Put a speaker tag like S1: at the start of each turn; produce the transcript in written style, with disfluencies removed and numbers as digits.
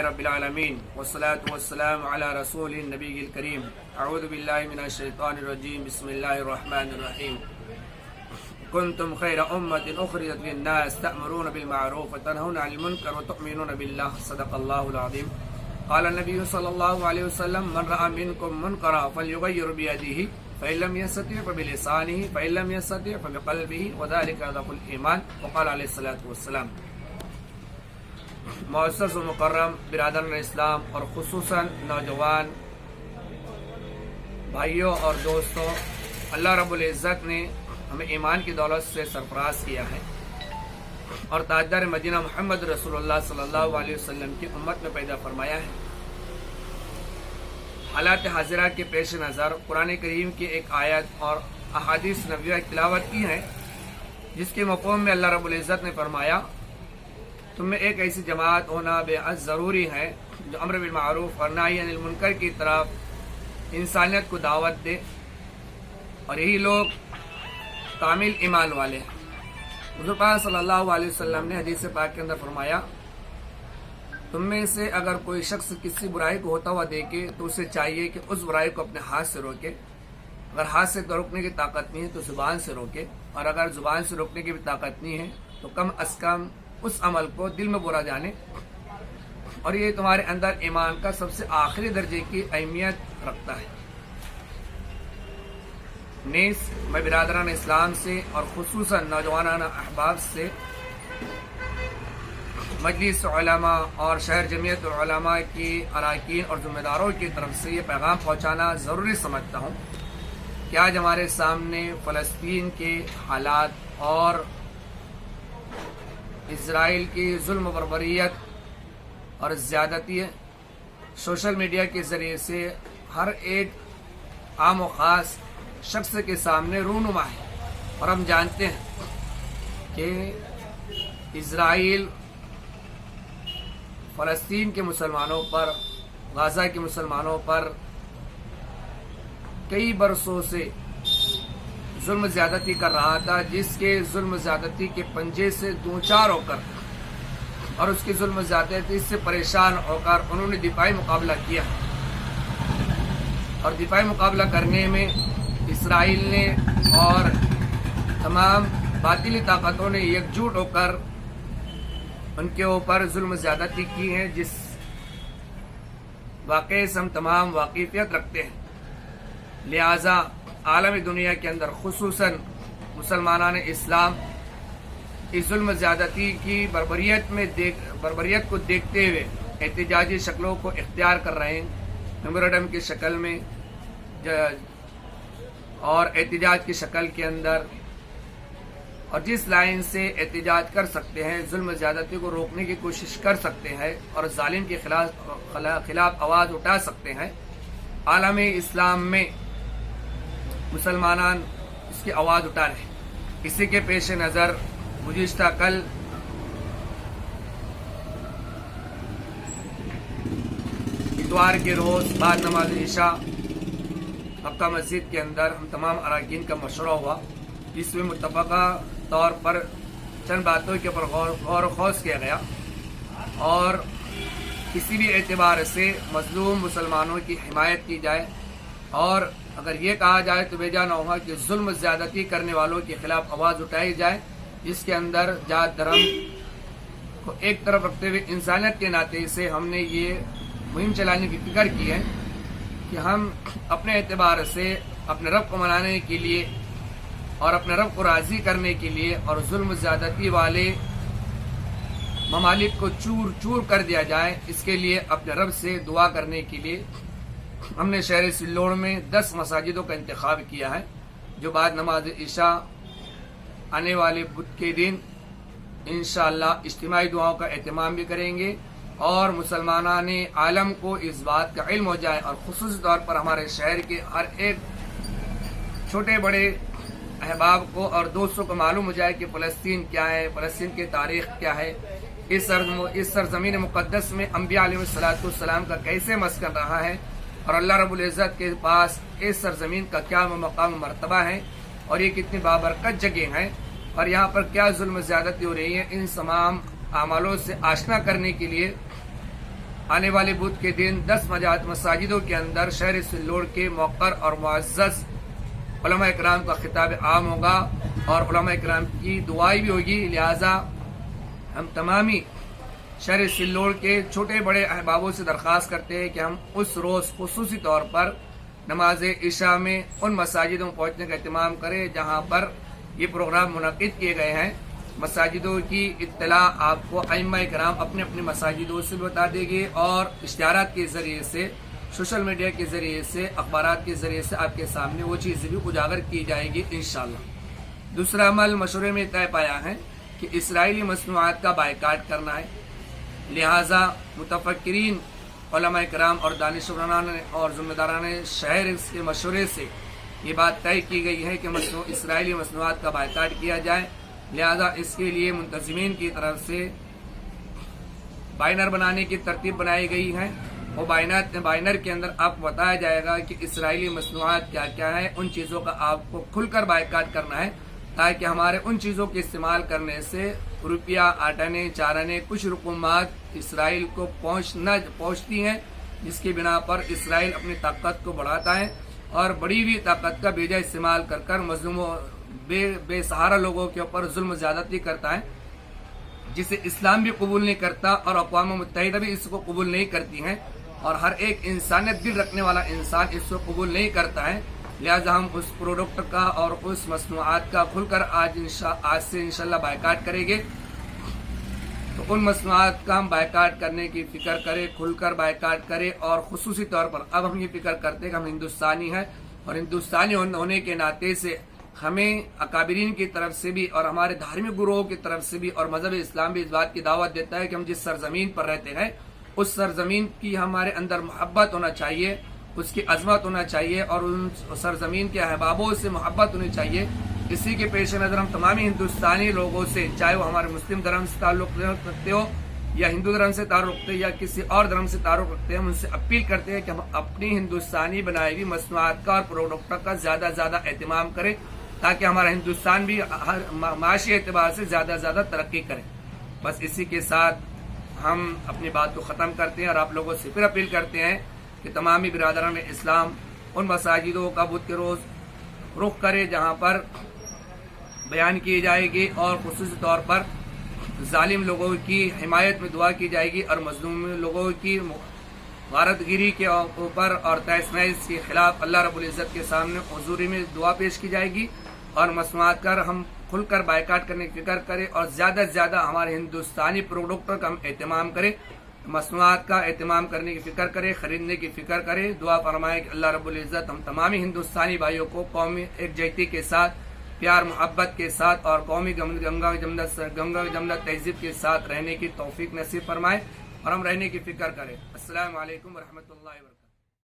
S1: رب العالمین والصلاة والسلام علی رسول النبی الکریم اعوذ باللہ من الشیطان الرجیم بسم اللہ الرحمن الرحیم کنتم خیر امت اخرجت للناس تأمرون بالمعروف وتنہون عن المنکر وتؤمنون باللہ صدق اللہ العظیم قال النبی صلی اللہ علیہ وسلم من رأى منکم منکرا فلیغیر بیدیہ فإن لم يستطع فبلسانہ فإن لم يستطع فبقلبہ وذلك ضعف الایمان وقال علیہ الصلاۃ والسلام۔ معزز و مکرم برادران اسلام اور خصوصاً نوجوان بھائیوں اور دوستوں، اللہ رب العزت نے ہمیں ایمان کی دولت سے سرفراز کیا ہے اور تاجدار مدینہ محمد رسول اللہ صلی اللہ علیہ وسلم کی امت میں پیدا فرمایا ہے۔ حالات حاضرہ کے پیش نظر قرآن کریم کی ایک آیت اور احادیث نبویہ کی تلاوت کی ہے، جس کے مفہوم میں اللہ رب العزت نے فرمایا تم میں ایک ایسی جماعت ہونا بے حد ضروری ہے جو امر بالمعروف اور نہی عن المنکر کی طرف انسانیت کو دعوت دے، اور یہی لوگ کامل ایمان والے ہیں۔ حضور پاک صلی اللہ علیہ وسلم نے حدیث پاک کے اندر فرمایا تم میں سے اگر کوئی شخص کسی برائی کو ہوتا ہوا دیکھے تو اسے چاہیے کہ اس برائی کو اپنے ہاتھ سے روکے، اگر ہاتھ سے روکنے کی طاقت نہیں ہے تو زبان سے روکے، اور اگر زبان سے روکنے کی بھی طاقت نہیں ہے تو کم از کم اس عمل کو دل میں برا جانے، اور یہ تمہارے اندر ایمان کا سب سے آخری درجے کی اہمیت رکھتا ہے۔ نیز میں برادران اسلام سے اور خصوصاً نوجوانان احباب سے مجلس علماء اور شہر جمعیت العلماء کی اراکین اور ذمہ داروں کی طرف سے یہ پیغام پہنچانا ضروری سمجھتا ہوں کہ آج ہمارے سامنے فلسطین کے حالات اور اسرائیل کی ظلم و بربریت اور زیادتی سوشل میڈیا کے ذریعے سے ہر ایک عام و خاص شخص کے سامنے رونما ہے، اور ہم جانتے ہیں کہ اسرائیل فلسطین کے مسلمانوں پر، غزہ کے مسلمانوں پر کئی برسوں سے ظلم زیادتی کر رہا تھا، جس کے ظلم زیادتی کے پنجے سے دوچار ہو کر اور اس کی ظلم زیادتی سے پریشان ہو کر انہوں نے دفاعی مقابلہ کیا، اور دفاعی مقابلہ کرنے میں اسرائیل نے اور تمام باطلی طاقتوں نے یکجوٹ ہو کر ان کے اوپر ظلم زیادتی کی ہے، جس واقعے سے ہم تمام واقفیت رکھتے ہیں۔ لہذا عالمی دنیا کے اندر خصوصاً مسلمانان اسلام اس ظلم زیادتی کی بربریت کو دیکھتے ہوئے احتجاجی شکلوں کو اختیار کر رہے ہیں، میمورنڈم کی شکل میں اور احتجاج کی شکل کے اندر، اور جس لائن سے احتجاج کر سکتے ہیں، ظلم زیادتی کو روکنے کی کوشش کر سکتے ہیں اور ظالم کے خلاف آواز اٹھا سکتے ہیں۔ عالم اسلام میں مسلمانان اس کی آواز اٹھا رہے ہیں۔ اسی کے پیش نظر گزشتہ کل اتوار کے روز بعد نماز عشاء مکہ مسجد کے اندر ہم تمام اراکین کا مشورہ ہوا، جس میں متفقہ طور پر چند باتوں کے اوپر غور و خوض کیا گیا، اور کسی بھی اعتبار سے مظلوم مسلمانوں کی حمایت کی جائے، اور اگر یہ کہا جائے تو بے جا نہ ہوگا کہ ظلم زیادتی کرنے والوں کے خلاف آواز اٹھائی جائے، جس کے اندر ذات دھرم کو ایک طرف رکھتے ہوئے انسانیت کے ناطے سے ہم نے یہ مہم چلانے کی فکر کی ہے کہ ہم اپنے اعتبار سے اپنے رب کو منانے کے لیے اور اپنے رب کو راضی کرنے کے لیے اور ظلم زیادتی والے ممالک کو چور چور کر دیا جائے، اس کے لیے اپنے رب سے دعا کرنے کے لیے ہم نے شہر سلوڑ میں 10 مساجدوں کا انتخاب کیا ہے، جو بعد نماز عشاء آنے والے بدھ کے دن انشاءاللہ اجتماعی دعاؤں کا اہتمام بھی کریں گے، اور مسلمانان عالم کو اس بات کا علم ہو جائے، اور خصوصی طور پر ہمارے شہر کے ہر ایک چھوٹے بڑے احباب کو اور دوستوں کو معلوم ہو جائے کہ فلسطین کیا ہے، فلسطین کی تاریخ کیا ہے، اس سرزمین مقدس میں انبیاء علیہ السلام کا کیسے مسکن رہا ہے، اور اللہ رب العزت کے پاس اس سرزمین کا کیا مقام و مرتبہ ہے، اور یہ کتنی بابرکت جگہ ہیں، اور یہاں پر کیا ظلم زیادتی ہو رہی ہے، ان تمام اعمالوں سے آشنا کرنے کے لیے آنے والے بدھ کے دن 10 مساجدوں کے اندر شہر سلوڑ کے موقر اور معزز علماء اکرام کا خطاب عام ہوگا اور علماء اکرام کی دعائیں بھی ہوگی. لہذا ہم تمامی شہر سلوڑ کے چھوٹے بڑے احبابوں سے درخواست کرتے ہیں کہ ہم اس روز خصوصی طور پر نماز عشاء میں ان مساجدوں میں پہنچنے کا اہتمام کریں جہاں پر یہ پروگرام منعقد کیے گئے ہیں. مساجدوں کی اطلاع آپ کو ائمہ کرام اپنے اپنی مساجدوں سے بتا دیں گے اور اشتہارات کے ذریعے سے، سوشل میڈیا کے ذریعے سے، اخبارات کے ذریعے سے آپ کے سامنے وہ چیزیں بھی اجاگر کی جائے گی انشاءاللہ. دوسرا عمل مشورے میں طے پایا ہے کہ اسرائیلی مصنوعات کا بائیکاٹ کرنا ہے. لہذا متفکرین، علماء کرام اور دانشوران اور ذمہ داران شہر کے مشورے سے یہ بات طے کی گئی ہے کہ اسرائیلی مصنوعات کا بائیکاٹ کیا جائے. لہذا اس کے لیے منتظمین کی طرف سے بائنر بنانے کی ترتیب بنائی گئی ہے. وہ بائنر کے اندر آپ کو بتایا جائے گا کہ اسرائیلی مصنوعات کیا کیا ہے. ان چیزوں کا آپ کو کھل کر بائیکاٹ کرنا ہے تاکہ ہمارے ان چیزوں کے استعمال کرنے سے روپیہ، آٹانے، چارانے، کچھ رقومات اسرائیل کو پہنچتی ہیں، جس کی بنا پر اسرائیل اپنی طاقت کو بڑھاتا ہے اور بڑی ہوئی طاقت کا بیجا استعمال کر مظلوموں، بے سہارا لوگوں کے اوپر ظلم زیادتی کرتا ہے، جسے اسلام بھی قبول نہیں کرتا اور اقوام متحدہ بھی اس کو قبول نہیں کرتی ہیں اور ہر ایک انسانیت دل رکھنے والا انسان اس کو قبول نہیں کرتا ہے. لہذا ہم اس پروڈکٹ کا اور اس مصنوعات کا کھل کر آج سے انشاءاللہ بائیکاٹ کریں گے. تو ان مصنوعات کا ہم بائیکاٹ کرنے کی فکر کریں، کھل کر بائیکاٹ کریں. اور خصوصی طور پر اب ہم یہ فکر کرتے ہیں کہ ہم ہندوستانی ہیں اور ہندوستانی ہونے کے ناطے سے ہمیں اکابرین کی طرف سے بھی اور ہمارے دھارمک گروہوں کی طرف سے بھی اور مذہب اسلام بھی اس بات کی دعوت دیتا ہے کہ ہم جس سرزمین پر رہتے ہیں اس سرزمین کی ہمارے اندر محبت ہونا چاہیے، اس کی عظمت ہونا چاہیے اور ان سرزمین کے احبابوں سے محبت ہونی چاہیے. اسی کے پیش نظر ہم تمامی ہندوستانی لوگوں سے، چاہے وہ ہمارے مسلم دھرم سے تعلق رکھتے ہو یا ہندو دھرم سے تعلق رکھتے یا کسی اور دھرم سے تعلق رکھتے ہیں، ہم ان سے اپیل کرتے ہیں کہ ہم اپنی ہندوستانی بنائی ہوئی مصنوعات کا اور پروڈکٹ کا زیادہ زیادہ اہتمام کریں تاکہ ہمارا ہندوستان بھی ہر معاشی اعتبار سے زیادہ زیادہ ترقی کرے. بس اسی کے ساتھ ہم اپنی بات کو ختم کرتے ہیں اور آپ لوگوں سے پھر اپیل کرتے ہیں کہ تمامی برادران اسلام ان مساجدوں کا بدھ کے روز رخ کرے جہاں پر بیان کی جائے گی اور خصوصی طور پر ظالم لوگوں کی حمایت میں دعا کی جائے گی اور مظلوم لوگوں کی غارت گیری کے اوپر اور تہس نہس کے خلاف اللہ رب العزت کے سامنے حضوری میں دعا پیش کی جائے گی. اور مصنوعات کا ہم کھل کر بائیکاٹ کرنے کی فکر کریں اور زیادہ سے زیادہ ہمارے ہندوستانی پروڈکٹ کا ہم اہتمام کریں، مصنوعات کا اہتمام کرنے کی فکر کریں، خریدنے کی فکر کریں. دعا فرمائے کہ اللہ رب العزت ہم تمامی ہندوستانی بھائیوں کو قومی یکجہتی کے ساتھ، پیار محبت کے ساتھ اور قومی گنگا جمنا تہذیب کے ساتھ رہنے کی توفیق نصیب فرمائے اور ہم رہنے کی فکر کریں. السلام علیکم ورحمۃ اللہ وبرکاتہ.